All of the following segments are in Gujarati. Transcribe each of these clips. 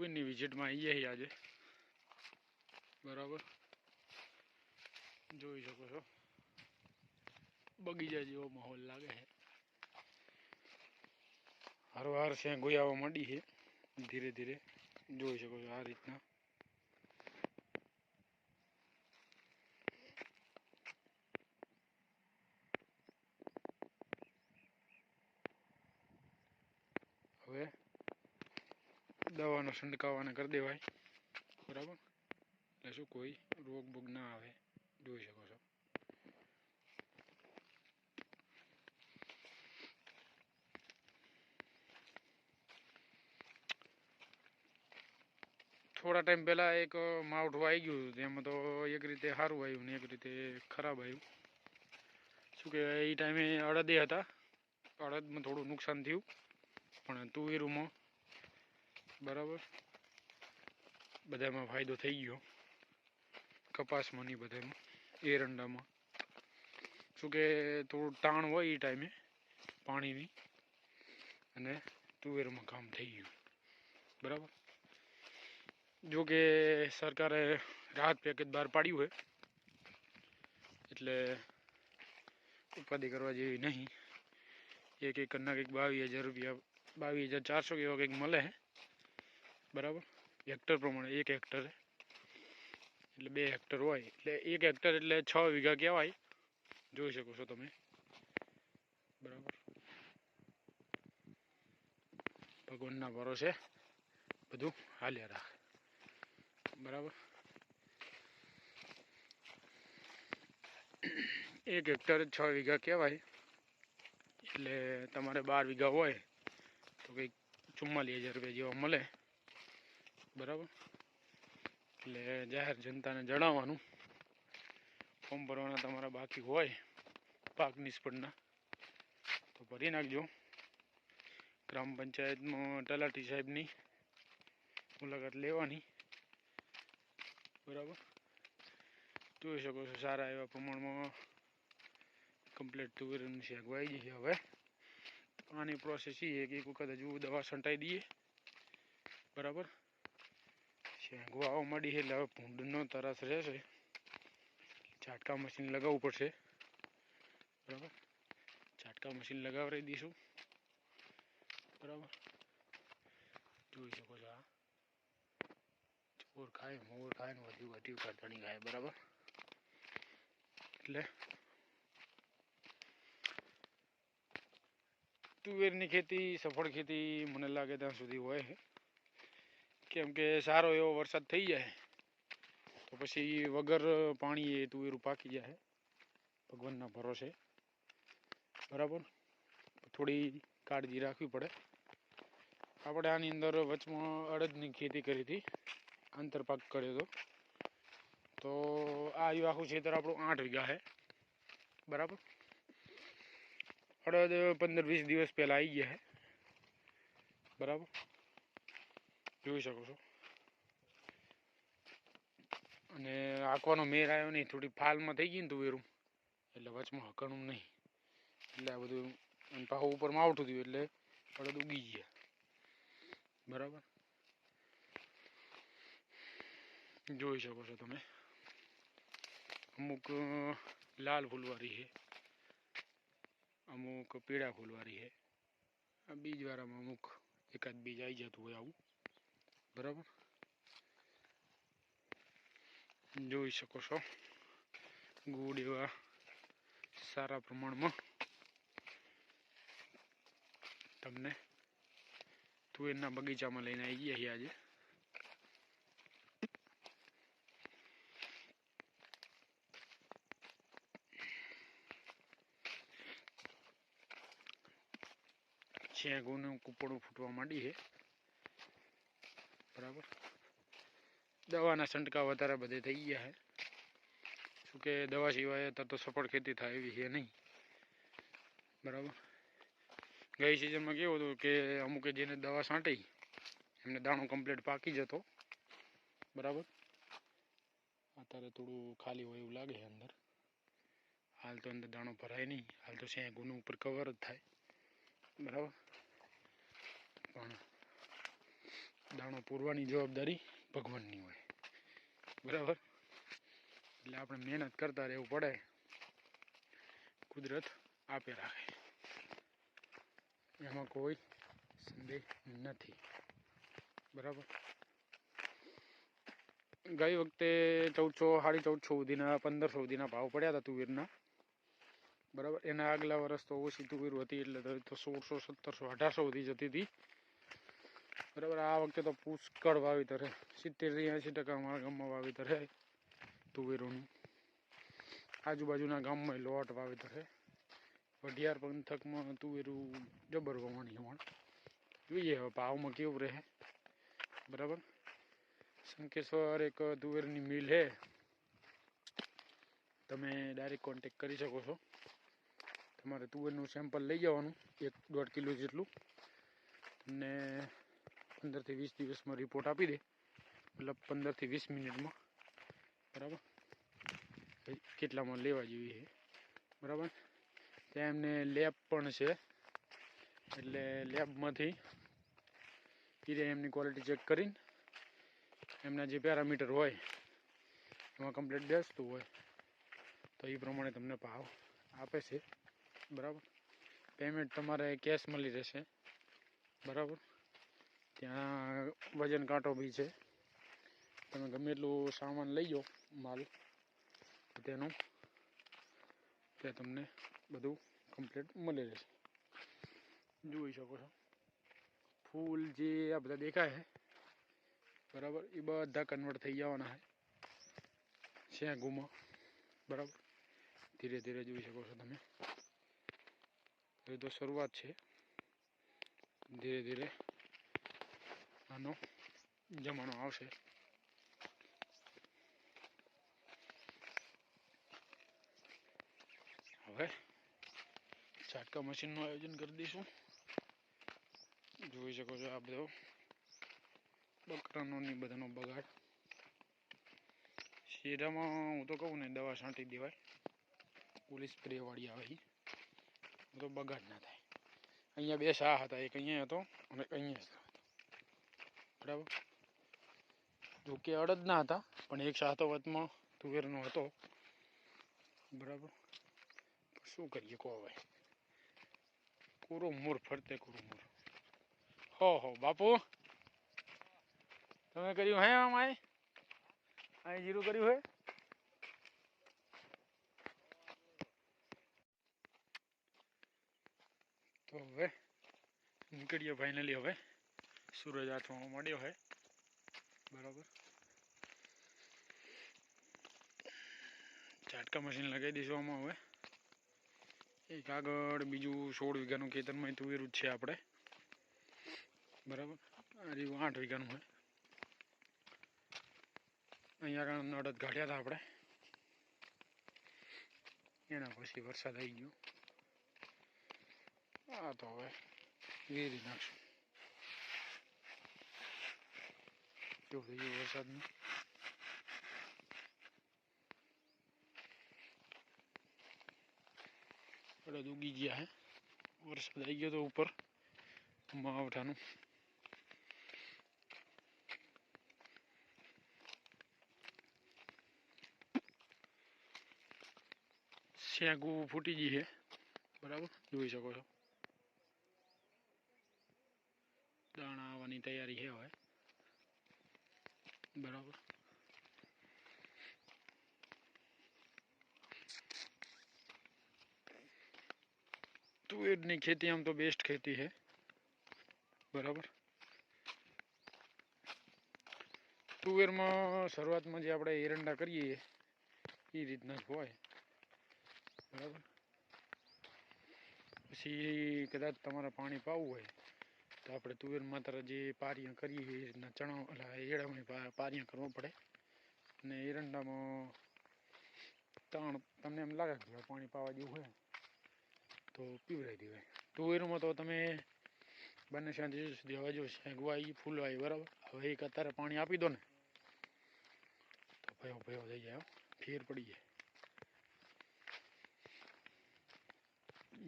તુવેરની વિઝિટમાં આવીએ છીએ આજે, બરાબર. જોઈ શકો છો બગીચા જેવો માહોલ લાગે છે. હરવાર છે ગોઈ આવવા માંડી છે ધીરે ધીરે, જોઈ શકો છો આ રીતના. હવે દવાનો છંટકાવને કરી દેવાય, બરાબર, એટલે શું કોઈ રોગ બોગ ના આવે. જોઈ શકો છો. થોડા ટાઈમ પહેલાં એક માવઠું આવી ગયું હતું, તેમાં તો એક રીતે સારું આવ્યું ને એક રીતે ખરાબ આવ્યું. શું કહેવાય, એ ટાઈમે અડદે હતા, અડદમાં થોડું નુકસાન થયું, પણ તુવેરમાં બરાબર બધામાં ફાયદો થઈ ગયો. કપાસમાં નહીં બધામાં, એરંડામાં શું કે થોડું તાણ હોય એ ટાઈમે પાણીની, અને તુવેરમાં કામ થઈ ગયું, બરાબર. જો કે સરકારે રાહત પેકેજ બહાર પાડ્યું હોય, એટલે ઉપાધિ કરવા જેવી નહીં. એક એકરના કંઈક 22,000 રૂપિયા, 22,400 એવા કંઈક મળે, બરાબર, હેક્ટર પ્રમાણે. એક હેક્ટરે એટલે 2 હેક્ટર હોય, એટલે 1 હેક્ટર એટલે 6 વીઘા કહેવાય. જોઈ શકો છો તમે, બરાબર. ભગવાનના ભરોસે બધું હાલ્યા રાખે, બરાબર. 1 હેક્ટર 6 વીઘા કહેવાય, એટલે તમારે 12 વીઘા હોય તો કંઈક 44,000 રૂપિયા જેવા મળે, બરાબર. એટલે જાહેર જનતાને જણાવવાનું, ફોર્મ ભરવાના તમારા બાકી હોય પાક નિષ્ફળના તો ભરી નાખજો. ગ્રામ પંચાયતમાં તલાટી સાહેબની મુલાકાત લેવાની, બરાબર. જોઈ શકો છો સારા એવા પ્રમાણમાં કમ્પ્લીટ તુવેરની શાક વાવી છે. હવે આની પ્રોસેસ એ છે કે એક વખત હજુ દવા છંટાઈ દઈએ, બરાબર. શાક વાવવા માંડી છે એટલે હવે ભૂંડનો તરાસ રહેશે, ઝાટકા મશીન લગાવવું પડશે, બરાબર. ઝાટકા મશીન લગાવડાવી દઈશું, બરાબર. જોઈ શકો છો આ ચોર ખાય, મોર ખાય ને વધ્યું કાઢણી ખાય, બરાબર. એટલે તુવેરની ખેતી સફળ ખેતી મને લાગે ત્યાં સુધી હોય છે, કેમ કે સારો એવો વરસાદ થઈ જાય તો પછી વગર પાણીએ તુવેરું પાકી જાય, ભગવાનના ભરોસે, બરાબર. થોડી કાળજી રાખવી પડે. આપણે આની અંદર વચમાં અડદની ખેતી કરી હતી, આંતરપાક કર્યો હતો. તો આ આખું ખેતર આપણું 8 વીઘા છે, બરાબર. અડદ 15-20 દિવસ પહેલાં આવી ગયા છે, બરાબર. જોઈ શકો છો. અને આંકવાનો મેર આવ્યો નહીં, થોડી ફાલમાં થઈ ગઈ ને તુવેરું, એટલે વચમાં હકણું નહીં, એટલે આ બધું પાછું ઉપર માવઠું થયું એટલે અડદ ઉગી ગયા, બરાબર. જોઈ શકો છો તમે. અમુક લાલ ફૂલવાળી છે, અમુક પીળા ફૂલવાળી છે. આ બીજવાળામાં અમુક એકાદ બીજ આવી જતું હોય આવું, બરાબર. જોઈ શકો છો ગુડ એવા સારા પ્રમાણમાં તમને તુવેરના બગીચામાં લઈને આવી ગયા છીએ આજે. શેંગોનું કૂપડું ફૂટવા માંડી છે, બરાબર. દવાના છંટકાવ વધારે બધે થઈ ગયા છે. શું કે દવા સિવાય અત્યારે તો સફળ ખેતી થાય એવી છે નહીં, બરાબર. ગઈ સિઝનમાં કેવું હતું કે અમુકે જેને દવા છાંટી એમને દાણો કમ્પ્લીટ પાકી જતો, બરાબર. અત્યારે થોડું ખાલી હોય એવું લાગે છે અંદર. હાલ તો અંદર દાણો ભરાય નહીં, હાલ તો શેંગોનું ઉપર કવર જ થાય, બરાબર. પણ દાણો પૂરવાની જવાબદારી ભગવાનની હોય, બરાબર. એટલે આપણે મહેનત કરતા રહેવું પડે, કુદરત આપે રાખે, એમાં કોઈ સંદેહ નથી, બરાબર. ગઈ વખતે 1400 1450 સુધીના 1500 સુધીના ભાવ પડ્યા હતા તુવેરના, બરાબર. એના આગલા વર્ષ તો ઓછી તુવેર હતી એટલે તો 1600 1700 1800 સુધી જતી હતી, બરાબર. આ વખતે તો પુષ્કળ વાવેતર છે, 70 થી 80% અમારા ગામમાં વાવેતર છે તુવેરોનું. આજુબાજુના ગામમાં લોટ વાવેતર છે. વઢિયાર પંથકમાં તુવેરું જબર વવાણી પણ જોઈએ હવે ભાવમાં કેવું રહે, બરાબર. શંકેશ્વર એક તુવેરની મિલ છે, તમે ડાયરેક્ટ કોન્ટેક કરી શકો છો. તમારે તુવેરનું સેમ્પલ લઈ જવાનું 1-1.5 કિલો જેટલું, અને 15 થી 20 દિવસમાં રિપોર્ટ આપી દે, મતલબ 15 થી 20 મિનિટમાં, બરાબર. કેટલામાં લેવા જેવી છે, બરાબર. ત્યાં એમને લેબ પણ છે, એટલે લેબમાંથી એમની ક્વોલિટી ચેક કરીને એમના જે પેરામીટર હોય એમાં કમ્પ્લીટ બેસતું હોય તો એ પ્રમાણે તમને ભાવ આપે છે, બરાબર. પેમેન્ટ તમારે કેશ મળી રહેશે, બરાબર. ત્યાં વજન કાંટો બી છે, તમે ગમે એટલું સામાન લઈ જાઓ માલ, તેનું ત્યાં તમને બધું કમ્પ્લીટ મળી રહેશે. જોઈ શકો છો ફૂલ જે આ બધા દેખાય છે, બરાબર, એ બધા કન્વર્ટ થઈ જવાના છે શેંગુમાં, બરાબર. ધીરે ધીરે જોઈ શકો છો તમે, એ તો શરૂઆત છે, ધીરે ધીરે આનો જમાનો આવશે. હવે છાટકા મશીનનું આયોજન કરી દઈશું. જોઈ શકો છો આ બધો બકરાનો ને બધાનો બગાડ. શેઢામાં હું તો કહું ને દવા છાંટી દેવાય, પોલીસ સ્પ્રે વાળી આવે, તો બગાડ ના થાય. અહીંયા 2 શાહ હતા, એક અહીંયા હતો અને અહીંયા હતો, બરાબર. જોકે અડદના હતા, પણ એક શાહ તો વચમાં તુવેરનો હતો, બરાબર. શું કરીએ કહો ભાઈ, કુરો મૂર ફરતે કુરો મૂર. હો બાપુ, તમે કર્યું હે આમાં અહીં જીરું કર્યું હે? તો હવે નીકળીએ ફાઇનલી. હવે સૂરજ આથમવા માંડ્યો છે, બરાબર. ઝાટકા મશીન લગાવી દઈશું આમાં. હવે એક આગળ બીજું 16 વીઘાનું ખેતરમાં તુવેરું જ છે આપણે, બરાબર. આ 8 વીઘાનું હોય. અહીંયા આગળ અડદ કાઢ્યા હતા આપણે, એના પછી વરસાદ આવી ગયો. આ તો હવે વેરી નાખશું, કેવું થઈ ગયું વરસાદનું. અડદ ઉગી ગયા હે, વરસાદ આવી ગયો તો ઉપર માવઠાનું. શેંગું ફૂટી ગઈ છે, બરાબર. જોઈ શકો છો દાણા આવવાની તૈયારી છે હવે, બરાબર. તુવેરની ખેતી આમ તો બેસ્ટ ખેતી છે, બરાબર. તુવેરમાં શરૂઆતમાં જે આપણે એરંડા કરીએ એ રીતના જ હોય, બરાબર. પછી કદાચ તમારે પાણી પાવું હોય તો આપણે તુવેરમાં તરત જે પારિયા કરીએ એ રીતના ચણા એડામાં પારિયા કરવા પડે. અને એરંડામાં તમને એમ લાગે કે પાણી પાવા જેવું હોય તો પીવડાવી દેવાય. તુવેરમાં તો તમે બંને સાંજે સુધી હવે જો શેંગવાઈ ફૂલવાઈ, બરાબર. હવે એક અત્યારે પાણી આપી દો ને તો ભયો થઈ જાય, ફેર પડી જાય.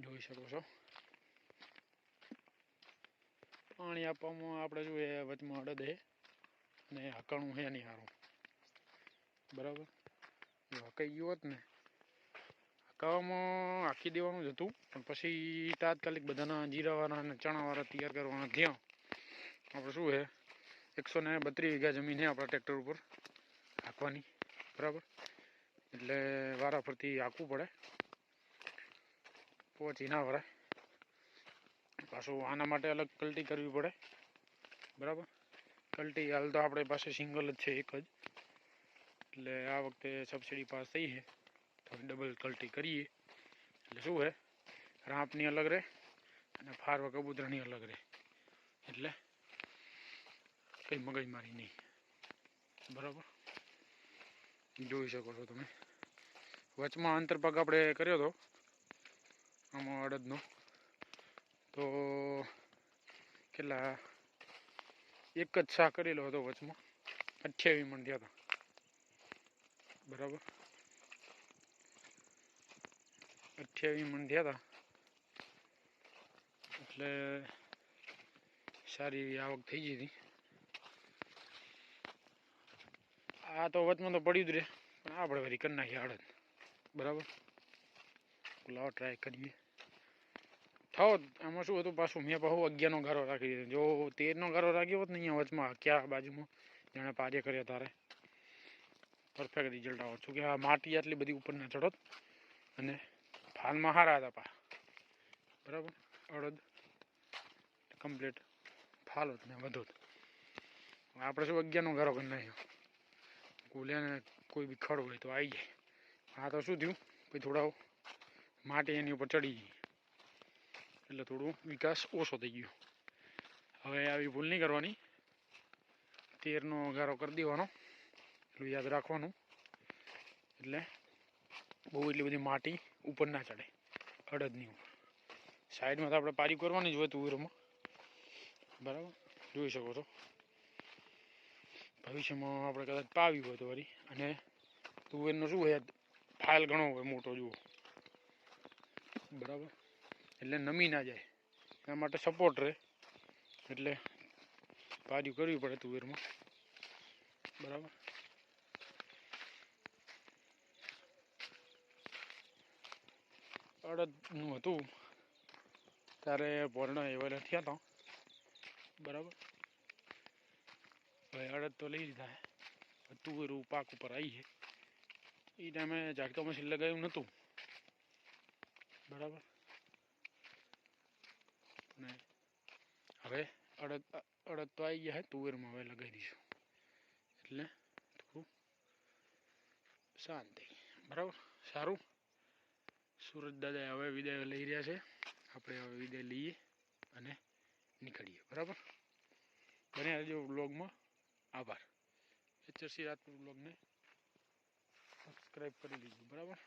જોઈ શકો છો પાણી આપવામાં આપણે જોઈએ વચમાં અડદ છે અને હકણું છે નહીં સારું, બરાબર. જો હકાઈ ગયું હોત ને, હકાવામાં હાંકી દેવાનું જ હતું, પણ પછી તાત્કાલિક બધાના જીરાવાળા અને ચણાવાળા તૈયાર કરવાના થયા. આપણે શું છે 132 વીઘા જમીન છે આપણા ટ્રેક્ટર ઉપર હાંકવાની, બરાબર. એટલે વારા ફરતી હાંકવું પડે, પહોંચી ના વરાય. પાછું આના માટે અલગ કલ્ટી કરવી પડે, બરાબર. કલ્ટી હાલ તો આપણે પાસે સિંગલ જ છે, એક જ. એટલે આ વખતે સબસિડી પાસ થઈ છે તો ડબલ કલ્ટી કરીએ. એટલે શું છે રાંપની અલગ રહે અને ફારવા કબૂતરાની અલગ રહે, એટલે કંઈ મગજમારી નહીં, બરાબર. જોઈ શકો છો તમે. વચમાં અંતરપાક આપણે કર્યો હતો આમાં અડદનો, તો કેટલા એક જ શાક કરેલો હતો વચમાં, 28 મણ થયા હતા, બરાબર. 28 મણ થયા હતા, એટલે સારી એવી આવક થઈ ગઈ હતી. આ તો વચમાં તો પડ્યું જ રહે, પણ આપણે વળી કરી નાખીએ અડદ, બરાબર. લાવો ટ્રાય કરીએ. થાવ આમાં શું હતું પાછું, મેં પાછું 11નો ગારો રાખી દીધો. જો 13નો ગારો રાખ્યો હોત ને અહીંયા વચમાં ક્યાં બાજુમાં જાણે પાજે કર્યા તારે પરફેક્ટ રિઝલ્ટ આવે. શું કે આ માટી આટલી બધી ઉપર ના ચડોત અને ફાલમાં સારા હતા પા, બરાબર. અડદ કમ્પ્લીટ ફાલ હોત ને વધોત. આપણે શું 11નો ગારો કરી નાખ્યો, કોલિયાને કોઈ બી ખડ હોય તો આવી જાય. આ તો શું થયું પછી થોડા માટી એની ઉપર ચડી ગઈ, એટલે થોડું વિકાસ ઓછો થઈ ગયો. હવે આવી ભૂલ નહીં કરવાની, 13નો ગારો કરી દેવાનો, એટલું યાદ રાખવાનું. એટલે બહુ એટલી બધી માટી ઉપર ના ચડે અડદની ઉપર. સાઈડમાં તો આપણે પારી કરવાની જ હોય તુવેરમાં, બરાબર. જોઈ શકો છો. ભવિષ્યમાં આપણે કદાચ પાવી હોય તો વળી. અને તુવેરનો શું હોય ફાઇલ ઘણો હોય મોટો જુઓ, બરાબર. એટલે નમી ના જાય એના માટે સપોર્ટ રહે, એટલે પારી કરવી પડે તુવેરમાં, બરાબર. અડદનું હતું ત્યારે ભોરણા એવેલા થયા હતા, બરાબર. હવે અડદ તો લઈ લીધા હે, તુવેરું પાક ઉપર આવી છે. એ ટાઈમે ઝાટકા મશીન લગાવ્યું નહોતું, બરાબર. ને હવે અડદ તો આવી ગયા હે, તુવેરમાં હવે લગાવી દઈશું, એટલે થોડું શાંતિ, બરાબર. સારું. સુરજ દાદા હવે વિદાય લઈ રહ્યા છે, આપણે હવે વિદાય લઈએ અને નીકળીએ, બરાબર. બને રહેજો વ્લોગમાં. આભાર. HRC રાજપુર વ્લોગને સબસ્ક્રાઈબ કરી લીધું, બરાબર.